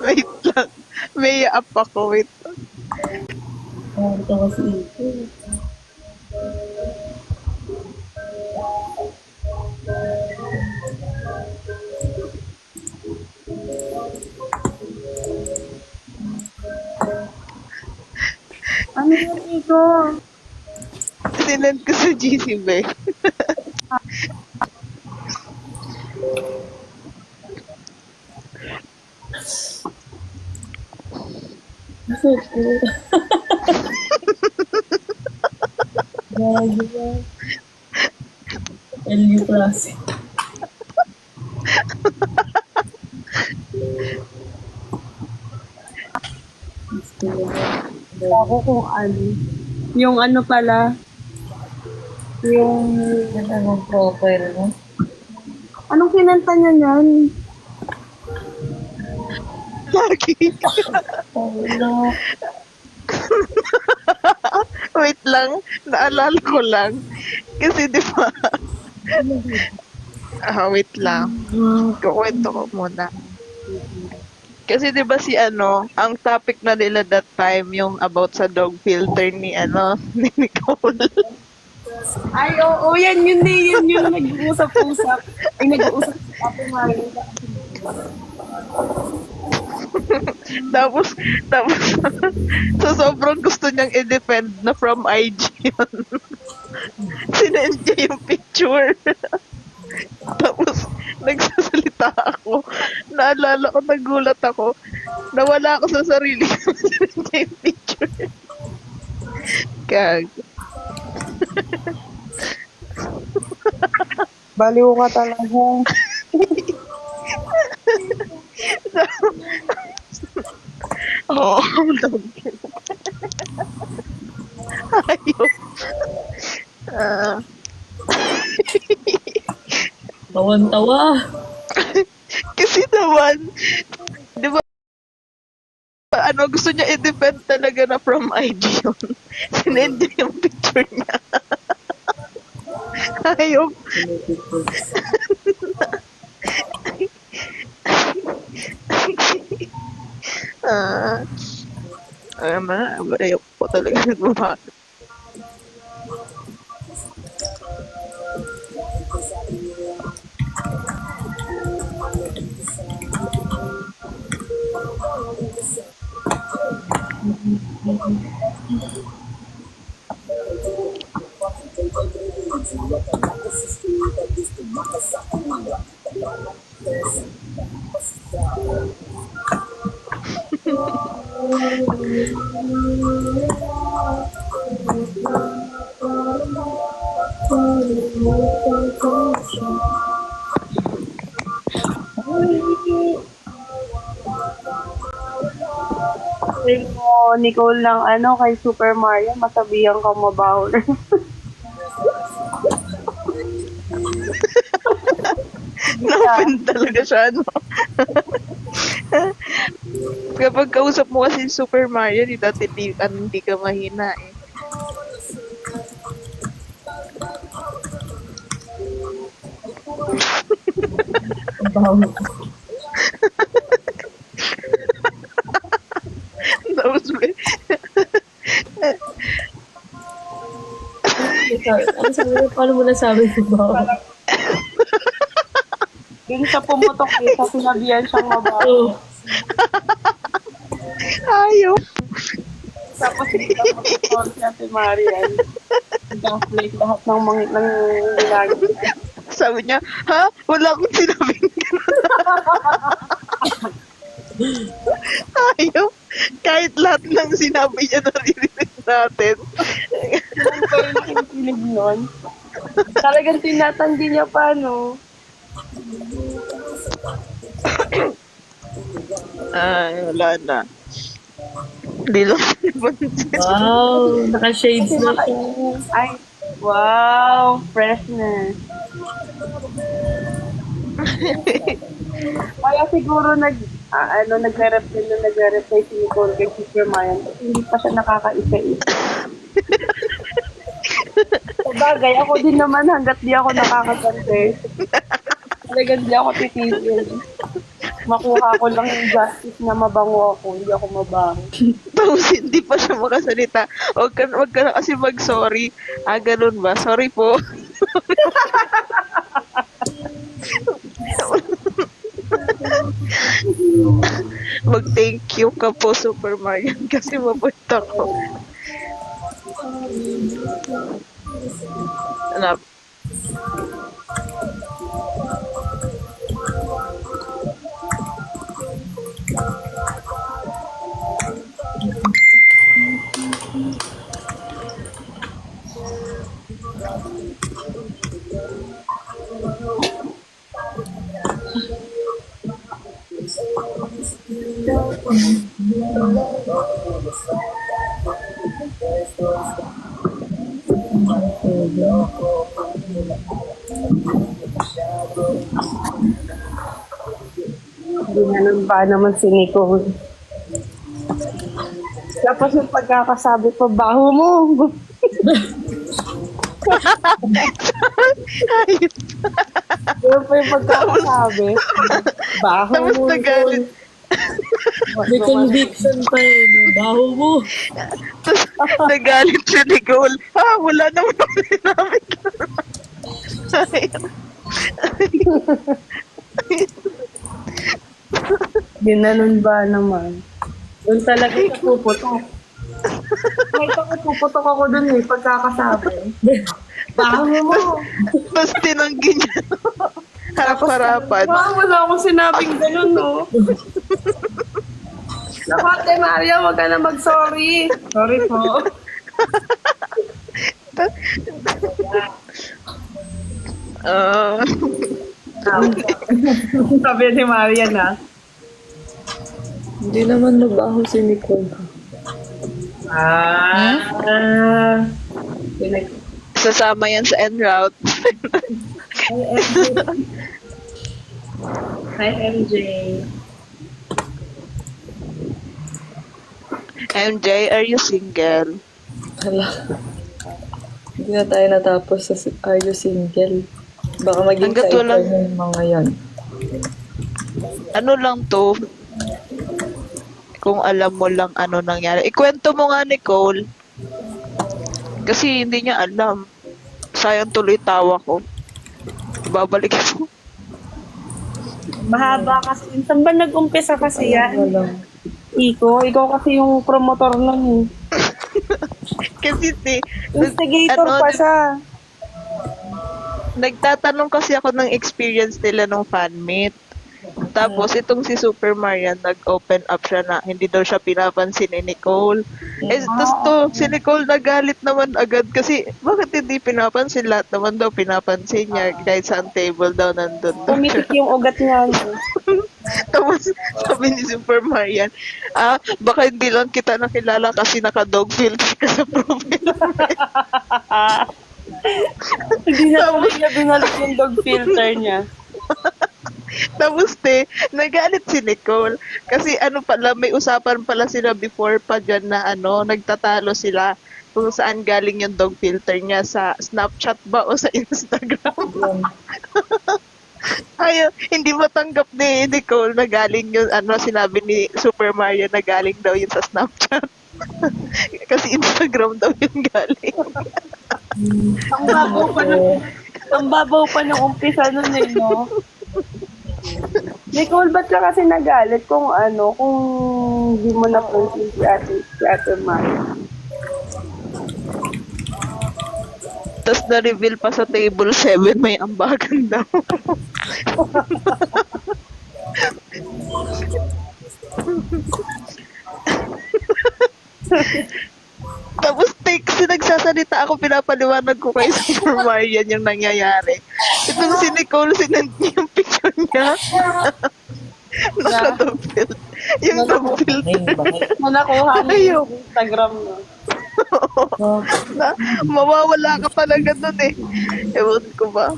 Wait lang. May up ako. Wait. Ito kasi ito. Ano yun, Iko? Sinend ko sa GC, be. Kasi ito. Gago ba? LU klase. Ako kung ano. Yung ano pala, yung... Ano ang profile mo? Anong kinanta niya niyan? Lagi. Ano? Wait lang. Naalala ko lang. Kasi di ba? Wait lang. Kukwento ko muna. Kasi 'di ba si ano, ang topic na nila that time yung about sa dog filter ni ano, ni Nicole. Ay, oo, yan yun eh. Yan yung nag-uusap-usap. Ay, nag-uusap si Ate Mario. tapos sa sobrang gusto niyang i-defend na from IG yun. Sinend niya yung picture. Tapos nagsasalita ako. Naalala ko, nagulat ako. Nawala ako sa sarili ko. Sinend niya yung picture. Kag. Baliw ka talaga. Oo, dog. Ayos. Ah, Tawan-tawa. kasi naman, di ba, ano, gusto niya i-defend talaga na from IG yun. Sinend niya yung picture niya. Ayop. Ah, ayop po talaga nagmamahal. Sabi mo, Nicole lang ano, kay Super Mario, masabihan ka mabaho na. Na-offend talaga siya, no? Kapag kausap mo kasi si Super Mario, hindi ka mahina eh. Bawo. Tapos, Ano sabi mo? Paano mo nasabi ko bawo? Yung sa pumutok dito, sinabihan siyang mabaho. ayop. Tapos bigla pag si Ate Marian. Translate lahat ng mga ng ginagawa. Sabi niya, ha? Wala akong sinabing gano'n. Ayop. Kahit lahat ng sinabi niya naririnig natin. Yung pa yung nakikinig nun. Talagang tinatanggi niya pa, no? Ay, wala na. Hindi lang napansin. Wow, naka-shades na siya. Ay, wow, freshness. Kaya siguro nagre-reply si Nicole kay Sister Mayan kasi hindi pa siya nakakaisa-isa. Sabagay, ako din naman hanggat di ako nakakagante. Talagang di ako titigil. Makuha ko lang yung justice na mabango ako, hindi ako mabango. Tapos hindi pa siya makasalita. Wag ka na kasi mag-sorry. Ganun ba? Sorry po. Mag-thank you ka po, Super Marian, kasi mabait ako. Anak. Ganun ba naman si Nicole? Tapos yung pagkakasabi pa, baho mo. Ayun. Yun pa yung pagkakasabi. Baho Tapos mo. nagalit. May conviction pa eh. No? Baho mo. Tapos nagalit si Nicole. Wala naman ako sinabi. Ayun. Ginanon ba naman? Doon talaga siya puputok. Kahit ako puputok ako doon pagkakasabi. Baho mo. Tapos tinanggi niya. Harap-harapan. Wala akong sinabing ganun, no? Nakate, Maria, wag ka na mag-sorry. Sorry po. Ah, Sabi ni Maria na. Hindi naman mabaho si Nicole. sasama yan sa en route. Hi, MJ. MJ, are you single? Hala. Hindi na tayo natapos sa Are You Single? Baka maging Hanggat title walang- ng mga yan. Ano lang to? Kung alam mo lang ano nangyari. Ikwento mo nga, Nicole. Kasi hindi niya alam. Sayang tuloy tawa ko. Babalik ko. Mahaba kasi. Saan ba nag-umpisa kasi yan? Walang. Ikaw kasi yung promotor nun. Kasi Instigator ano, pa siya. nagtatanong kasi ako ng experience nila nung fan meet. Tapos itong si Super Marian nag-open up siya na hindi daw siya pinapansin ni Nicole. Tapos si Nicole nagalit naman agad kasi bakit hindi pinapansin? Lahat naman daw pinapansin niya kahit sa table daw nandun daw siya. Pumitik yung ugat niya. Tapos sabi ni Super Marian, baka hindi lang kita nakilala kasi naka-dog filter ka sa profile. Hindi na tuloy niya binalik yung dog filter niya. Tapos nagalit si Nicole. Kasi pala, may usapan pala sila before pa dyan na nagtatalo sila kung saan galing yung dog filter niya, sa Snapchat ba o sa Instagram. Ayaw, hindi matanggap ni Nicole na galing yung sinabi ni Super Mario na galing daw yun sa Snapchat. Kasi Instagram daw yung galing. Ang babaw pa ng umpisa nun no? Nicole, ba't ka kasi nagalit kung di mo na-pansin si Ate Maria? Tapos na-reveal pa sa table 7 may ambagan daw. Tapos kasi nagsasalita Kaya ako pinapaliwanag ko kay Super Marian yung nangyayari. Itong si Nicole, sinend niya yung picture niya. Nakadouble. Yung double filter. Nakuha niya Ayaw. yung Instagram mo. Na, mawawala ka talaga dun eh. Ewan ko ba?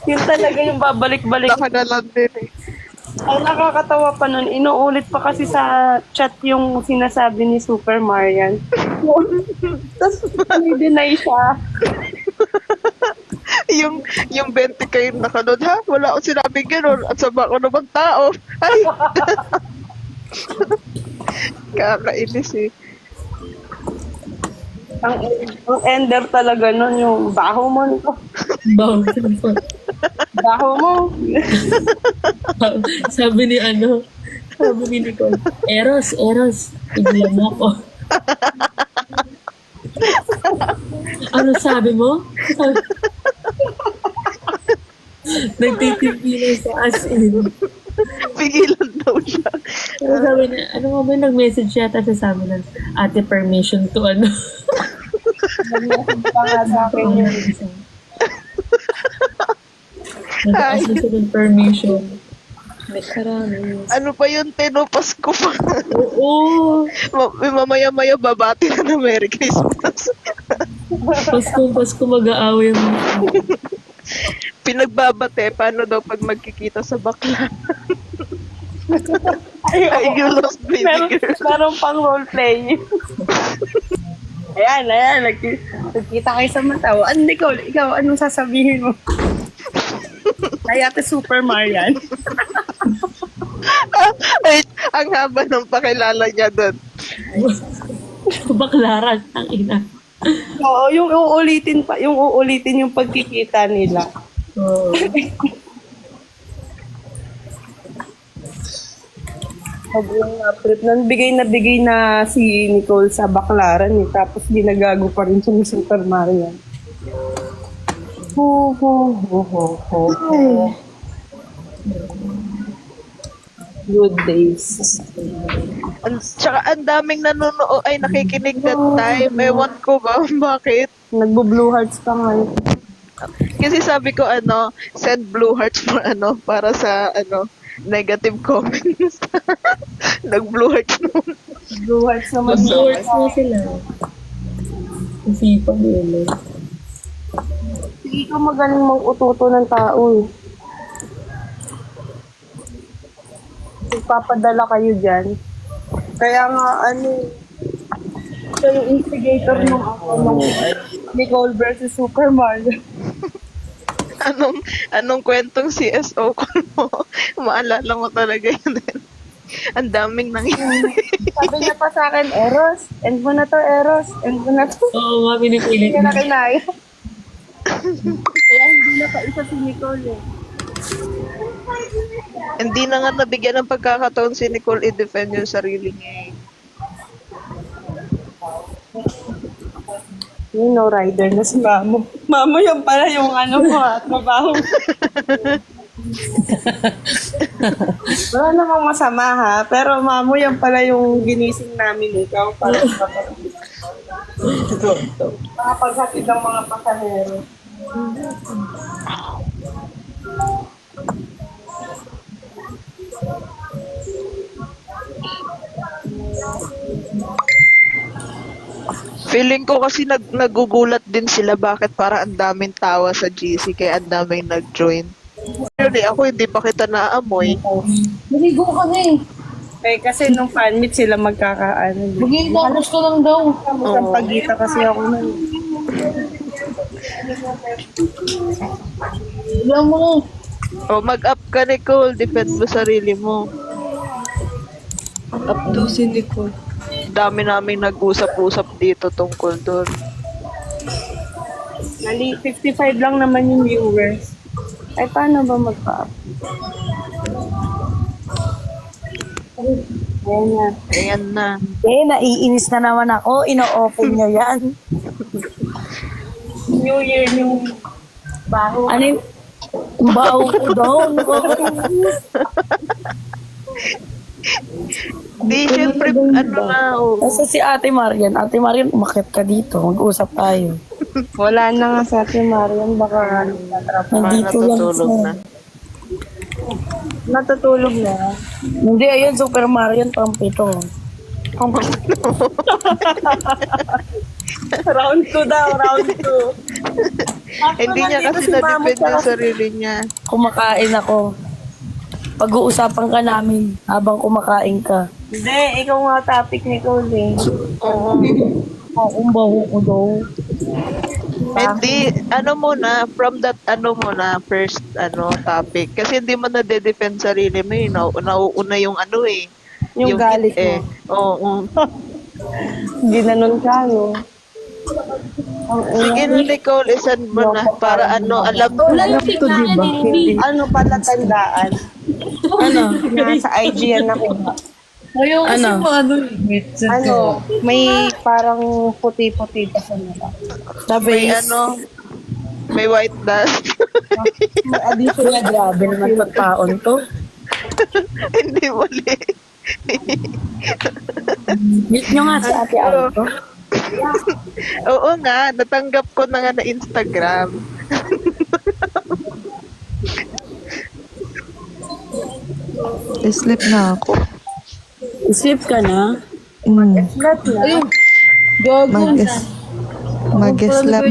Yun talaga yung babalik-balik. Baka na lang din eh. Ay, nakakatawa pa nun. Inuulit pa kasi sa chat yung sinasabi ni Super Marian. Tapos, deny siya. yung 20 kayo nakanood, ha? Wala akong sinabing gano'n. At sama ko naman tao. Ay! Kakainis eh. Ang ender talaga nun, yung baho mo nito. Bawal. Baho mo. Sabi ni sabi ni Nicole, Eros, igilan mo ako. Ano sabi mo? Nagtitipilan sa as in. Pigilan daw siya. Ano sabi niya, ano nga ba, nag-message siya, tapos sabi ng ate permission to Pa nga sa akin yun. Nag-ask siya ng permission. May karami. Ano pa yun, tinupas ko pa. Oo. Mamaya-maya babati na ng Merry Christmas. Pasko mag-aaway mo. Pinagbabate, paano daw pag magkikita sa bakla? Ay, you lost baby girl. Meron pang roleplay. Ayan. Nagkita kayo sa mata. Ano, Nicole, ikaw, anong sasabihin mo? Ay, ate Super Marian. Ay, ang haba ng pakilala niya doon. Baklaran, ang ina. Oo, yung uulitin yung pagkikita nila. Oo. Sobrang trip. Bigay na si Nicole sa baklaran eh. Tapos ginagago pa rin siya ni Super Marian. Ho. Good days. Tsaka ang daming nanonood ay nakikinig that time. Ewan ko ba bakit. Nagbo-blue hearts pa nga yun. Kasi sabi ko send blue hearts for para sa negative comments. Nag-blue hearts naman. Blue hearts naman. Mag-shorts na sila. Kasi pag yun. Hindi ka magaling mag-ututo ng tao eh. Ipapadala kayo dyan. Kaya nga siya yung instigator nung Nicole versus Super Mario. Anong kwentong CSO ko mo? Maalala mo talaga yun din. Ang daming nangyayari. Sabi niya pa sa akin, Eros, end mo na to, Eros. End mo na to. Oo, mami nipilit Hindi na kinaya. Kaya hindi na pa isa si Nicole eh. Hindi na nga nabigyan ng pagkakataon si Nicole i-defend yung sarili niya eh. Yung no rider na si Mamo. Mamo yung pala yung trabaho. Wala namang masama ha, pero Mamo yung pala yung ginising namin ikaw para sa makapaghatid ng mga pasahero. Feeling ko kasi nagugulat din sila bakit para ang daming tawa sa GC kaya ang daming nag-join. Really, ako hindi pa kita naamoy. Maligo ka na eh. Eh, kasi nung fan meet sila magkakaano. Mag-i-tapos ka lang daw. Ang pagita kasi ako nun. Alam mo na. O mag-up ka, Nicole. Defend mo sarili mo. up to si Nicole. Dami namin nag-usap-usap dito tungkol doon. 55 lang naman yung viewers. Ay, paano ba mag-up? Ayan na. Ayan na. Eh, naiinis na naman ako. Ino-open niyo yan. New Year, yung baho. Ano yung baho ko daw? Di, syempre, ano na, oo. Kasi si Ate Marian, umakit ka dito. Mag-usap tayo. Wala na nga sa atin, Marian. Baka Nandito lang Natutulog siya. na. natutulog na. Hindi, ayun, Super Marian, pampito. Round 2 daw, round 2. Hindi niya kasi na-depend yung sarili niya. Kumakain ako. Pag-uusapan ka namin habang kumakain ka. Hindi, ikaw nga topic ni Cole. Akong baho ko daw. Hindi, ano muna, from that, ano muna, first, topic. Kasi hindi mo na-defend sarili mo, nauuna yung ano eh. Yung galit eh. Oo. Ginanon ka, no? Sige na, Nicole, isan mo na para alam mo. Ano pala tandaan? Ano? Nasa IG yan ako. Ano? Ano, may parang puti-puti pa sa mata. May Sabi, may white dust. Kuya, grabe naman pagkaon to. Hindi mali. Meet nyo nga si Ate Alto. Oo nga, natanggap ko na nga na Instagram. Sleep na ako. Sleep ka na? Mag-sleep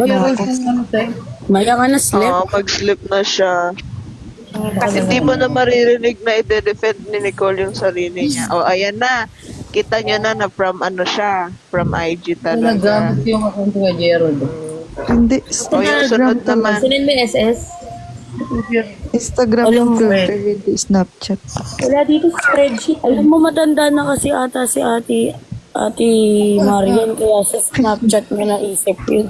na ako. Maya ka na sleep? Oo, mag-sleep na siya. Hindi mo na maririnig na i-defend ni Nicole yung sarili niya. O, ayan na. Kita niyo na from siya. From IG talaga. yung account ko kay Gerald. Hindi. O, yung sunod naman. Sinin mo yung SS? Instagram yung filter, hindi Snapchat. Wala dito sa spreadsheet. Alam mo, matanda na kasi ata si Ate Marian, kaya sa Snapchat niya naisip yun.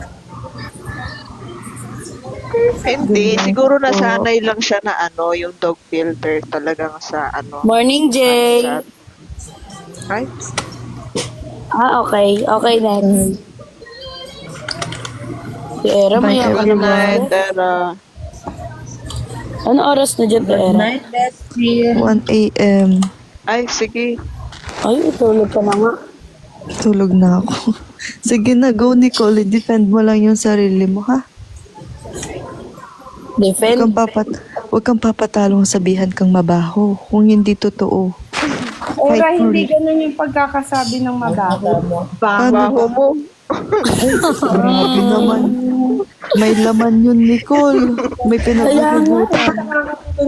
Hindi. Siguro nasanay lang siya na yung dog filter talagang sa Morning, Jay! chat. Right? Okay. Okay, next. Si Era, Bye, maya ka Good na. night, Tara. Ano oras na dyan, Era? Night, let's see. 1 a.m. Ay, sige. Ay, itulog ka na nga. Tulog na ako. Sige na, go Nicole. Defend mo lang yung sarili mo, ha? Defend. Huwag kang papatalong sabihan kang mabaho. Kung hindi totoo. Ora, hindi ganun yung pagkakasabi ng mabaho. Baho mo. Grabe naman. May laman yun, Nicole. May pinagkakutan.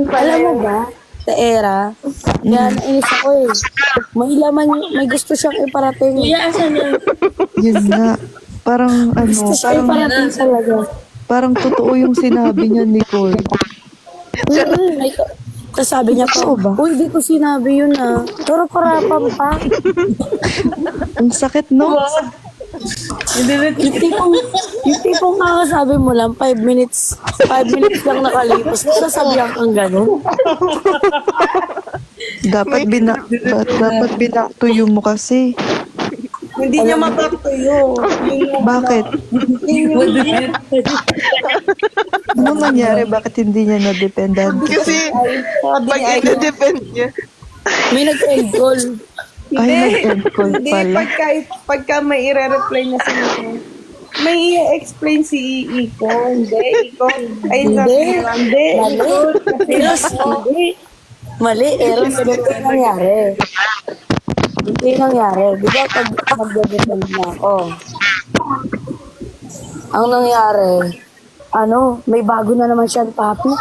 Alam mo ba, sa Era, kaya nainis ako eh. May laman, may gusto siyang iparating. Kuya, asan yun? Yun nga. Parang Gusto siyang iparating talaga. parang totoo yung sinabi niya, Nicole. Tapos sabi niya pa, uy, di ko sinabi yun ah. Pero karapan pa. Ang sakit, no? Yung tipong kakasabi mo lang, 5 minutes lang nakalipas. Sasabihan kang gano'n. Dapat binaktuyo mo kasi. Hindi niya mapapatuyo. Bakit? Ano nangyari? Bakit hindi niya na-dependan? Kasi, pag ina-defend niya, May nag-end call. Ay, nag-end call Hindi, pala. pagka may i-reply na sa may i-explain si Iko. Hindi, Iko. Ay, sabi niya, hindi, Iko. Eros, hindi. Mali, Eros. Ganito yung nangyari. Ito yung nangyari. Di ba pag mag-defend na ako, ang nangyari, may bago na naman siyang topic.